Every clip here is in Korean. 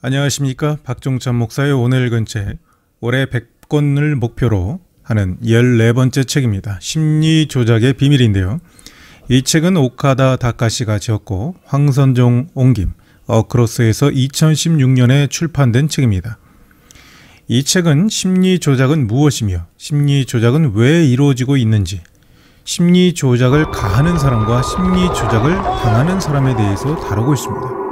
안녕하십니까. 박종찬 목사의 오늘 읽은 책, 올해 100권을 목표로 하는 14번째 책입니다. 심리조작의 비밀인데요. 이 책은 오카다 다카시가 지었고 황선종 옮김, 어크로스에서 2016년에 출판된 책입니다. 이 책은 심리조작은 무엇이며 심리조작은 왜 이루어지고 있는지, 심리조작을 가하는 사람과 심리조작을 당하는 사람에 대해서 다루고 있습니다.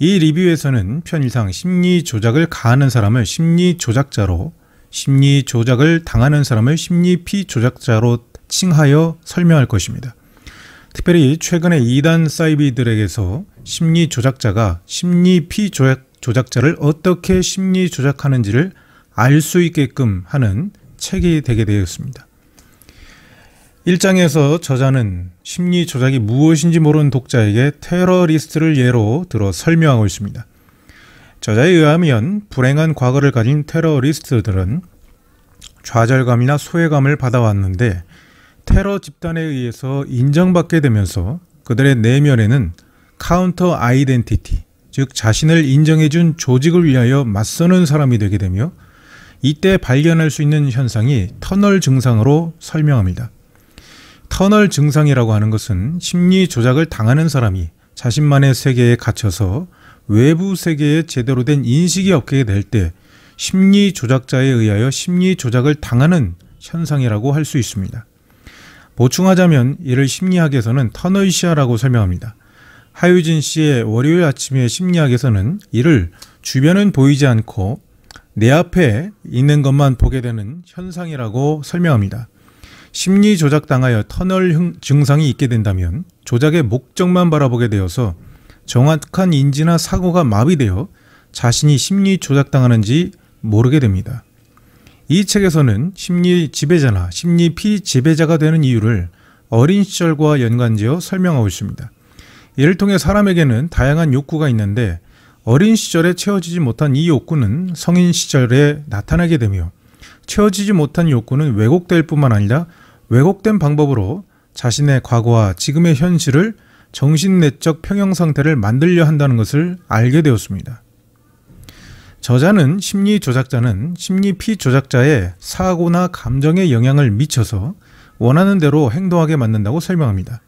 이 리뷰에서는 편의상 심리조작을 가하는 사람을 심리조작자로, 심리조작을 당하는 사람을 심리피조작자로 칭하여 설명할 것입니다. 특별히 최근에 이단 사이비들에게서 심리조작자가 심리피조작자를 어떻게 심리조작하는지를 알 수 있게끔 하는 책이 되게 되었습니다. 1장에서 저자는 심리조작이 무엇인지 모르는 독자에게 테러리스트를 예로 들어 설명하고 있습니다. 저자에 의하면 불행한 과거를 가진 테러리스트들은 좌절감이나 소외감을 받아왔는데 테러 집단에 의해서 인정받게 되면서 그들의 내면에는 카운터 아이덴티티, 즉 자신을 인정해준 조직을 위하여 맞서는 사람이 되게 되며 이때 발견할 수 있는 현상이 터널 증상으로 설명합니다. 터널 증상이라고 하는 것은 심리 조작을 당하는 사람이 자신만의 세계에 갇혀서 외부 세계에 제대로 된 인식이 없게 될 때 심리 조작자에 의하여 심리 조작을 당하는 현상이라고 할 수 있습니다. 보충하자면 이를 심리학에서는 터널 시야라고 설명합니다. 하유진 씨의 월요일 아침의 심리학에서는 이를 주변은 보이지 않고 내 앞에 있는 것만 보게 되는 현상이라고 설명합니다. 심리 조작당하여 터널 증상이 있게 된다면 조작의 목적만 바라보게 되어서 정확한 인지나 사고가 마비되어 자신이 심리 조작당하는지 모르게 됩니다. 이 책에서는 심리 지배자나 심리 피지배자가 되는 이유를 어린 시절과 연관지어 설명하고 있습니다. 이를 통해 사람에게는 다양한 욕구가 있는데 어린 시절에 채워지지 못한 이 욕구는 성인 시절에 나타나게 되며 채워지지 못한 욕구는 왜곡될 뿐만 아니라 왜곡된 방법으로 자신의 과거와 지금의 현실을 정신내적 평형 상태를 만들려 한다는 것을 알게 되었습니다. 저자는 심리조작자는 심리피조작자의 사고나 감정에 영향을 미쳐서 원하는 대로 행동하게 만든다고 설명합니다.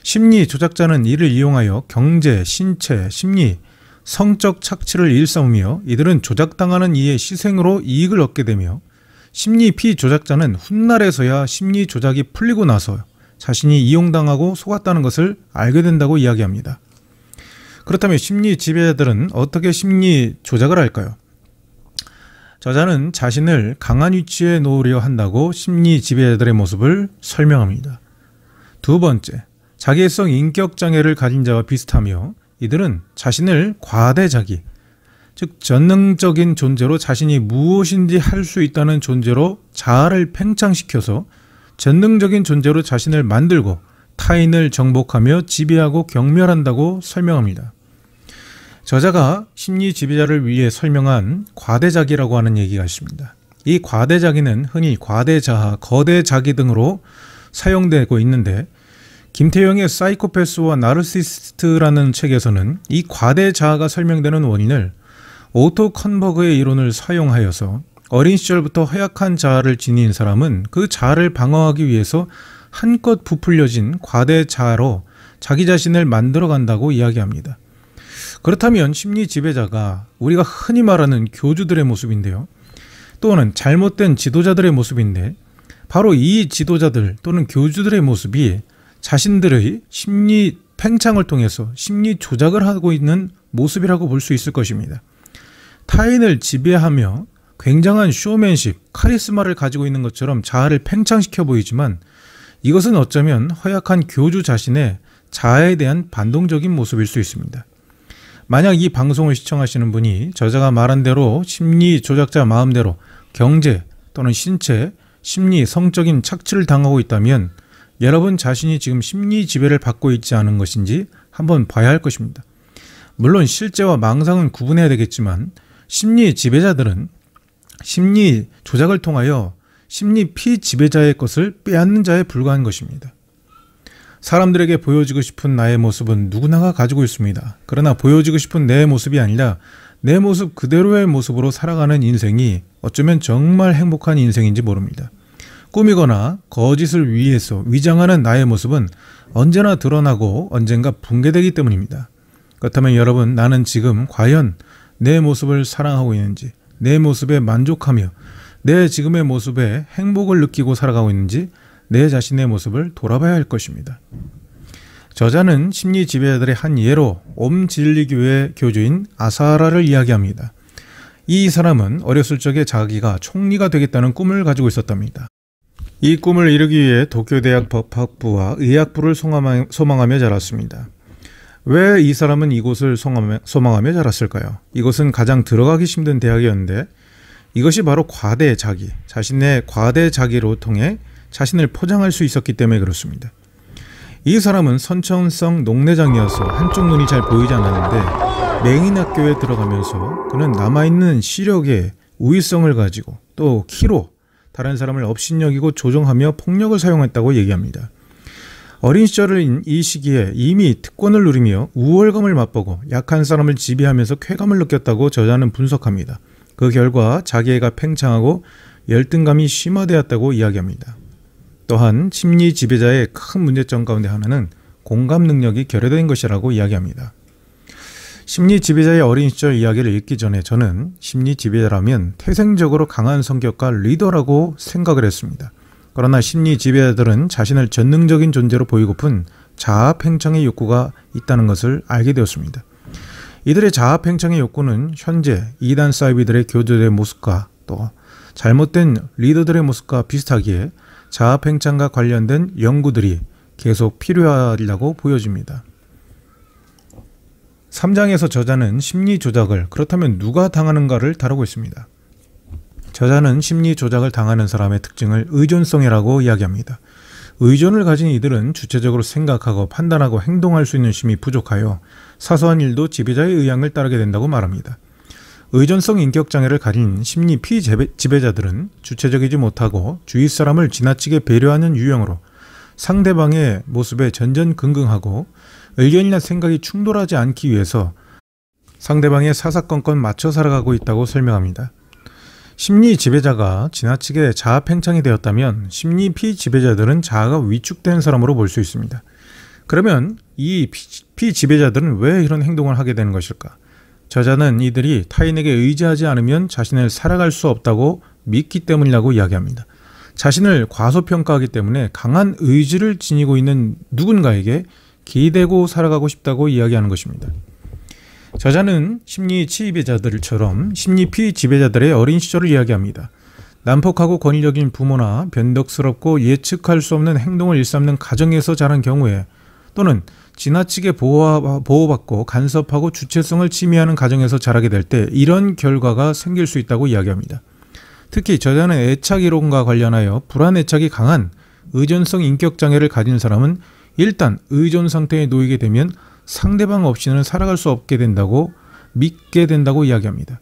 심리조작자는 이를 이용하여 경제, 신체, 심리, 성적 착취를 일삼으며 이들은 조작당하는 이의 희생으로 이익을 얻게 되며 심리 피조작자는 훗날에서야 심리 조작이 풀리고 나서 자신이 이용당하고 속았다는 것을 알게 된다고 이야기합니다. 그렇다면 심리 지배자들은 어떻게 심리 조작을 할까요? 저자는 자신을 강한 위치에 놓으려 한다고 심리 지배자들의 모습을 설명합니다. 두 번째, 자기애성 인격장애를 가진 자와 비슷하며 이들은 자신을 과대자기, 즉 전능적인 존재로 자신이 무엇인지 할 수 있다는 존재로 자아를 팽창시켜서 전능적인 존재로 자신을 만들고 타인을 정복하며 지배하고 경멸한다고 설명합니다. 저자가 심리 지배자를 위해 설명한 과대자기라고 하는 얘기가 있습니다. 이 과대자기는 흔히 과대자아, 거대자기 등으로 사용되고 있는데 김태형의 사이코패스와 나르시스트라는 책에서는 이 과대자아가 설명되는 원인을 오토 컨버그의 이론을 사용하여서 어린 시절부터 허약한 자아를 지닌 사람은 그 자아를 방어하기 위해서 한껏 부풀려진 과대자아로 자기 자신을 만들어간다고 이야기합니다. 그렇다면 심리 지배자가 우리가 흔히 말하는 교주들의 모습인데요. 또는 잘못된 지도자들의 모습인데 바로 이 지도자들 또는 교주들의 모습이 자신들의 심리 팽창을 통해서 심리 조작을 하고 있는 모습이라고 볼 수 있을 것입니다. 타인을 지배하며 굉장한 쇼맨십, 카리스마를 가지고 있는 것처럼 자아를 팽창시켜 보이지만 이것은 어쩌면 허약한 교주 자신의 자아에 대한 반동적인 모습일 수 있습니다. 만약 이 방송을 시청하시는 분이 저자가 말한 대로 심리 조작자 마음대로 경제 또는 신체, 심리, 성적인 착취를 당하고 있다면 여러분 자신이 지금 심리 지배를 받고 있지 않은 것인지 한번 봐야 할 것입니다. 물론 실제와 망상은 구분해야 되겠지만 심리 지배자들은 심리 조작을 통하여 심리 피지배자의 것을 빼앗는 자에 불과한 것입니다. 사람들에게 보여지고 싶은 나의 모습은 누구나가 가지고 있습니다. 그러나 보여지고 싶은 내 모습이 아니라 내 모습 그대로의 모습으로 살아가는 인생이 어쩌면 정말 행복한 인생인지 모릅니다. 꾸미거나 거짓을 위해서 위장하는 나의 모습은 언제나 드러나고 언젠가 붕괴되기 때문입니다. 그렇다면 여러분, 나는 지금 과연 내 모습을 사랑하고 있는지, 내 모습에 만족하며 내 지금의 모습에 행복을 느끼고 살아가고 있는지 내 자신의 모습을 돌아봐야 할 것입니다. 저자는 심리 지배자들의 한 예로 옴진리교의 교주인 아사라를 이야기합니다. 이 사람은 어렸을 적에 자기가 총리가 되겠다는 꿈을 가지고 있었답니다. 이 꿈을 이루기 위해 도쿄대학 법학부와 의학부를 소망하며 자랐습니다. 왜 이 사람은 이곳을 소망하며 자랐을까요? 이곳은 가장 들어가기 힘든 대학이었는데 이것이 바로 과대 자기, 자신의 과대 자기로 통해 자신을 포장할 수 있었기 때문에 그렇습니다. 이 사람은 선천성 녹내장이어서 한쪽 눈이 잘 보이지 않았는데 맹인학교에 들어가면서 그는 남아있는 시력에 우위성을 가지고 또 키로 다른 사람을 업신여기고 조종하며 폭력을 사용했다고 얘기합니다. 어린 시절인 이 시기에 이미 특권을 누리며 우월감을 맛보고 약한 사람을 지배하면서 쾌감을 느꼈다고 저자는 분석합니다. 그 결과 자기애가 팽창하고 열등감이 심화되었다고 이야기합니다. 또한 심리 지배자의 큰 문제점 가운데 하나는 공감 능력이 결여된 것이라고 이야기합니다. 심리 지배자의 어린 시절 이야기를 읽기 전에 저는 심리 지배자라면 태생적으로 강한 성격과 리더라고 생각을 했습니다. 그러나 심리 지배자들은 자신을 전능적인 존재로 보이고픈 자아 팽창의 욕구가 있다는 것을 알게 되었습니다. 이들의 자아 팽창의 욕구는 현재 이단 사이비들의 교도들의 모습과 또 잘못된 리더들의 모습과 비슷하기에 자아 팽창과 관련된 연구들이 계속 필요하다고 보여집니다. 3장에서 저자는 심리 조작을 그렇다면 누가 당하는가를 다루고 있습니다. 저자는 심리 조작을 당하는 사람의 특징을 의존성이라고 이야기합니다. 의존을 가진 이들은 주체적으로 생각하고 판단하고 행동할 수 있는 힘이 부족하여 사소한 일도 지배자의 의향을 따르게 된다고 말합니다. 의존성 인격장애를 가진 심리 피지배자들은 주체적이지 못하고 주위 사람을 지나치게 배려하는 유형으로 상대방의 모습에 전전긍긍하고 의견이나 생각이 충돌하지 않기 위해서 상대방의 사사건건 맞춰 살아가고 있다고 설명합니다. 심리 지배자가 지나치게 자아 팽창이 되었다면 심리 피지배자들은 자아가 위축된 사람으로 볼 수 있습니다. 그러면 이 피지배자들은 왜 이런 행동을 하게 되는 것일까? 저자는 이들이 타인에게 의지하지 않으면 자신을 살아갈 수 없다고 믿기 때문이라고 이야기합니다. 자신을 과소평가하기 때문에 강한 의지를 지니고 있는 누군가에게 기대고 살아가고 싶다고 이야기하는 것입니다. 저자는 심리 지배자들처럼 심리 피지배자들의 어린 시절을 이야기합니다. 난폭하고 권위적인 부모나 변덕스럽고 예측할 수 없는 행동을 일삼는 가정에서 자란 경우에 또는 지나치게 보호받고 간섭하고 주체성을 침해하는 가정에서 자라게 될 때 이런 결과가 생길 수 있다고 이야기합니다. 특히 저자는 애착 이론과 관련하여 불안애착이 강한 의존성 인격장애를 가진 사람은 일단 의존 상태에 놓이게 되면 상대방 없이는 살아갈 수 없게 된다고 믿게 된다고 이야기합니다.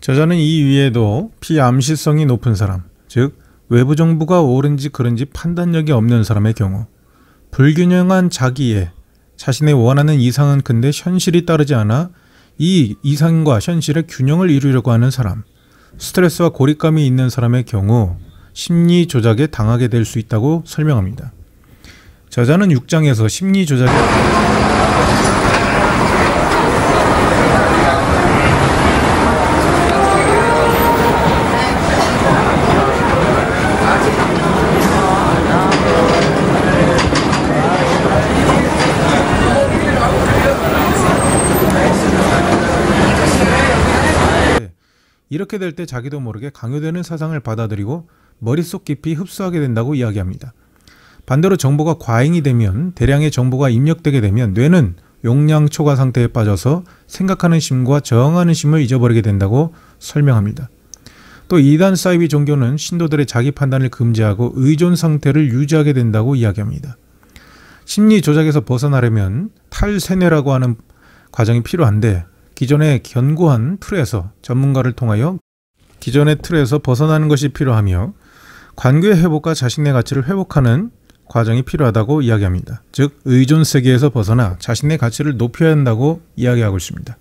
저자는 이 위에도 피암시성이 높은 사람, 즉 외부 정보가 옳은지 그른지 판단력이 없는 사람의 경우, 불균형한 자기애, 자신의 원하는 이상은 근데 현실이 따르지 않아 이 이상과 현실의 균형을 이루려고 하는 사람, 스트레스와 고립감이 있는 사람의 경우 심리 조작에 당하게 될 수 있다고 설명합니다. 저자는 6장에서 심리 조작에 이렇게 될 때 자기도 모르게 강요되는 사상을 받아들이고 머릿속 깊이 흡수하게 된다고 이야기합니다. 반대로 정보가 과잉이 되면 대량의 정보가 입력되게 되면 뇌는 용량 초과 상태에 빠져서 생각하는 심과 저항하는 심을 잊어버리게 된다고 설명합니다. 또 이단 사이비 종교는 신도들의 자기 판단을 금지하고 의존 상태를 유지하게 된다고 이야기합니다. 심리 조작에서 벗어나려면 탈세뇌라고 하는 과정이 필요한데 기존의 견고한 틀에서 전문가를 통하여 기존의 틀에서 벗어나는 것이 필요하며 관계의 회복과 자신의 가치를 회복하는 과정이 필요하다고 이야기합니다. 즉 의존 세계에서 벗어나 자신의 가치를 높여야 한다고 이야기하고 있습니다.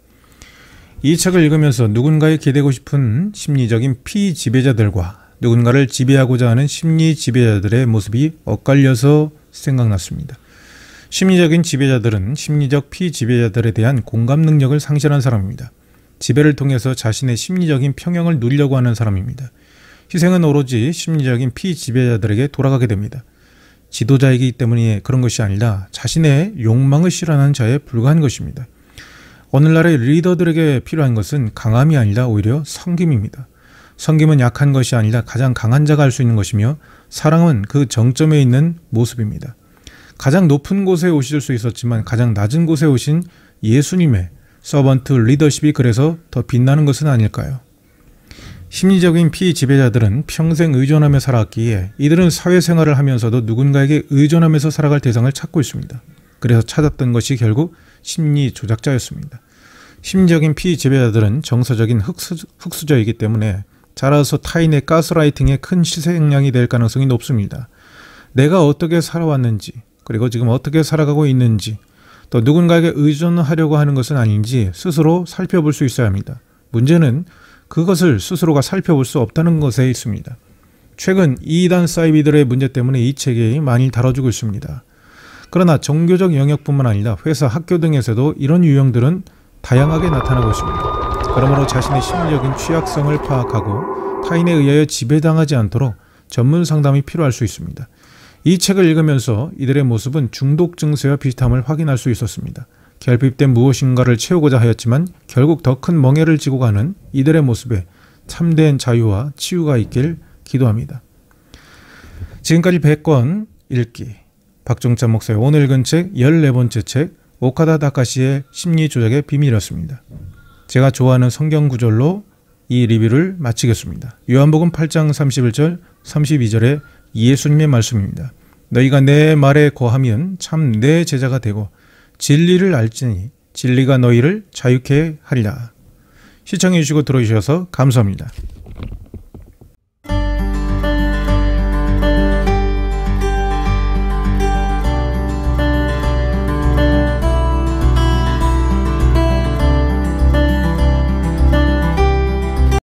이 책을 읽으면서 누군가에 기대고 싶은 심리적인 피지배자들과 누군가를 지배하고자 하는 심리 지배자들의 모습이 엇갈려서 생각났습니다. 심리적인 지배자들은 심리적 피지배자들에 대한 공감 능력을 상실한 사람입니다. 지배를 통해서 자신의 심리적인 평형을 누리려고 하는 사람입니다. 희생은 오로지 심리적인 피지배자들에게 돌아가게 됩니다. 지도자이기 때문에 그런 것이 아니라 자신의 욕망을 실현하는 자에 불과한 것입니다. 오늘날의 리더들에게 필요한 것은 강함이 아니라 오히려 섬김입니다. 섬김은 약한 것이 아니라 가장 강한 자가 할 수 있는 것이며 사랑은 그 정점에 있는 모습입니다. 가장 높은 곳에 오실 수 있었지만 가장 낮은 곳에 오신 예수님의 서번트 리더십이 그래서 더 빛나는 것은 아닐까요? 심리적인 피지배자들은 평생 의존하며 살아왔기에 이들은 사회생활을 하면서도 누군가에게 의존하면서 살아갈 대상을 찾고 있습니다. 그래서 찾았던 것이 결국 심리 조작자였습니다. 심리적인 피지배자들은 정서적인 흑수저이기 때문에 자라서 타인의 가스라이팅에 큰 희생양이 될 가능성이 높습니다. 내가 어떻게 살아왔는지, 그리고 지금 어떻게 살아가고 있는지, 또 누군가에게 의존하려고 하는 것은 아닌지 스스로 살펴볼 수 있어야 합니다. 문제는 그것을 스스로가 살펴볼 수 없다는 것에 있습니다. 최근 이단 사이비들의 문제 때문에 이 책이 많이 다뤄지고 있습니다. 그러나 종교적 영역뿐만 아니라 회사, 학교 등에서도 이런 유형들은 다양하게 나타나고 있습니다. 그러므로 자신의 심리적인 취약성을 파악하고 타인에 의하여 지배당하지 않도록 전문 상담이 필요할 수 있습니다. 이 책을 읽으면서 이들의 모습은 중독 증세와 비슷함을 확인할 수 있었습니다. 결핍된 무엇인가를 채우고자 하였지만 결국 더 큰 멍해를 지고 가는 이들의 모습에 참된 자유와 치유가 있길 기도합니다. 지금까지 100권 읽기 박종찬 목사의 오늘 읽은 책 14번째 책 오카다 다카시의 심리조작의 비밀이었습니다. 제가 좋아하는 성경 구절로 이 리뷰를 마치겠습니다. 요한복음 8장 31절 32절의 예수님의 말씀입니다. 너희가 내 말에 거하면 참 내 제자가 되고 진리를 알지니 진리가 너희를 자유케 하리라. 시청해 주시고 들어주셔서 감사합니다.